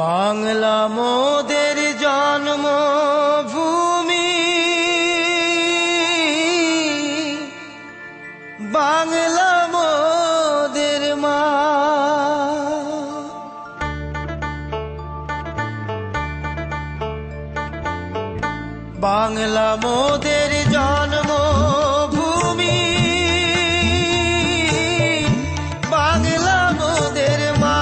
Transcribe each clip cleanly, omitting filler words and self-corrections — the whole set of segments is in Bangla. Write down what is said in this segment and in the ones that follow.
বাংলা মোদের জন্মভূমি, বাংলা মোদের মা। বাংলা মোদের জন্মভূমি, বাংলা মোদের মা।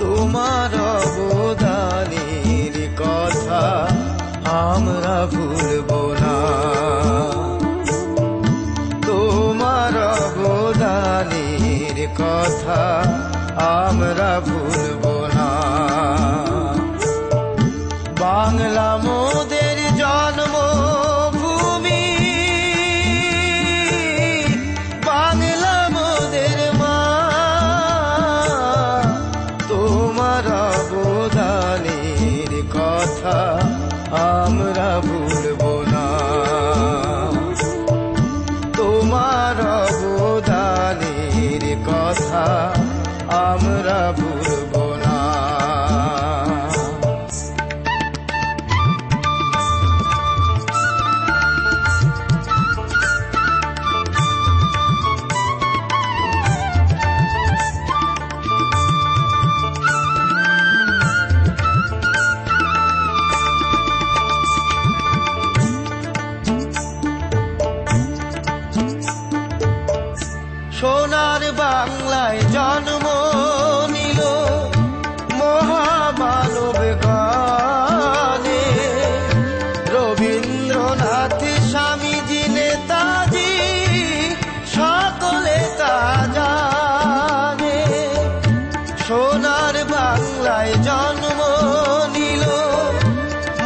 তোমার অবদানের কথা আমরা ভুলব না, তোমার অবদানের কথা আমরা ভুলব না। বাংলা মোদের জন্মভূমি, বাংলা মোদের মা। তোমার অবদানের কথা আমরা ভুলব না, তোমার অবদানের কথা আমরা ভুলব না। সোনার বাংলায় জন্ম নিল মহামানব গানে, রবীন্দ্রনাথ, স্বামীজি, নেতাজি সকলে তা জানে। সোনার বাংলায় জন্ম নিল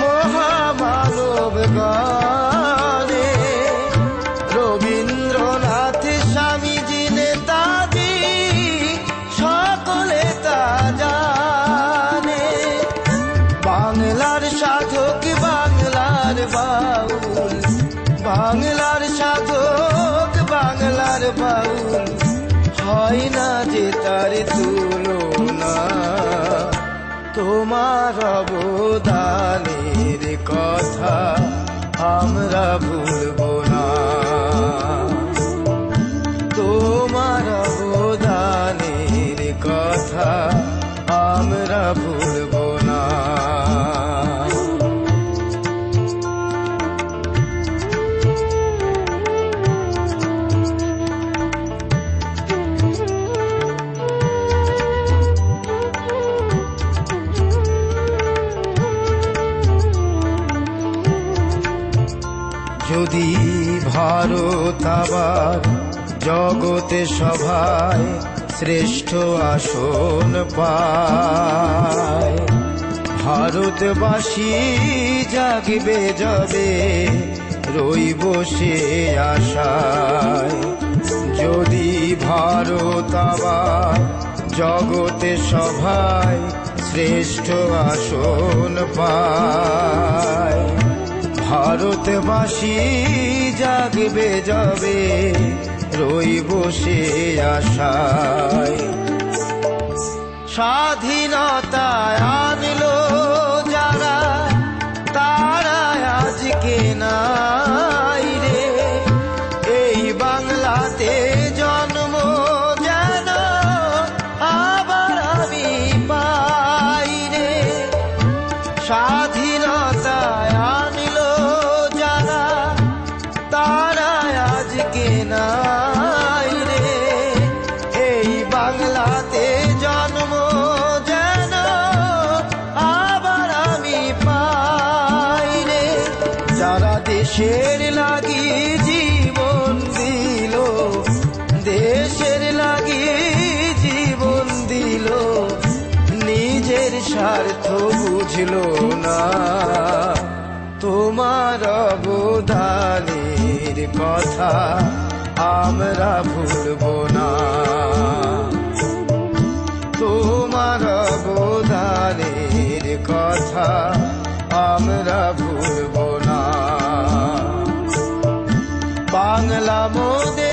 মহামানব গানে, রবীন্দ্রনাথ, স্বামীজি, নেতাজি সকলে তা জানে। বাংলার সাধক, বাংলার বাউল, বাংলার সাধক, বাংলার বাউল, হয় না যে তার তুলনা। তোমার অবদানের কথা আমরা ভুলব না, তোমার অবদানের কথা আমরা ভুলব না। যদি ভারত আবার জগতে সভায় শ্রেষ্ঠ আসন পায়, ভারতবাসী জাগবে যবে রইব সে আশায়। যদি ভারত আবার জগতে সভায় শ্রেষ্ঠ আসন পায়, ভারতবাসী জাগবে যবে রইব সে আশায়। স্বাধীনতায় আনলো যারা, তারা আজকে নাই রে। এই বাংলাতে জন্ম যেন আবার আমি পাই রে। স্বাধীনতায় আনলো যারা, তারা আজকে নাই রে। এই বাংলাতে জন্ম যেন আবার আমি পাই রে। যারা দেশের লাগি জীবন দিল, দেশের লাগি জীবন দিল, নিজের স্বার্থ বুঝল না। তোমার অবদানের কথা আমরা ভুলব না, তোমার অবদানের কথা আমরা ভুলব না। বাংলা মোদের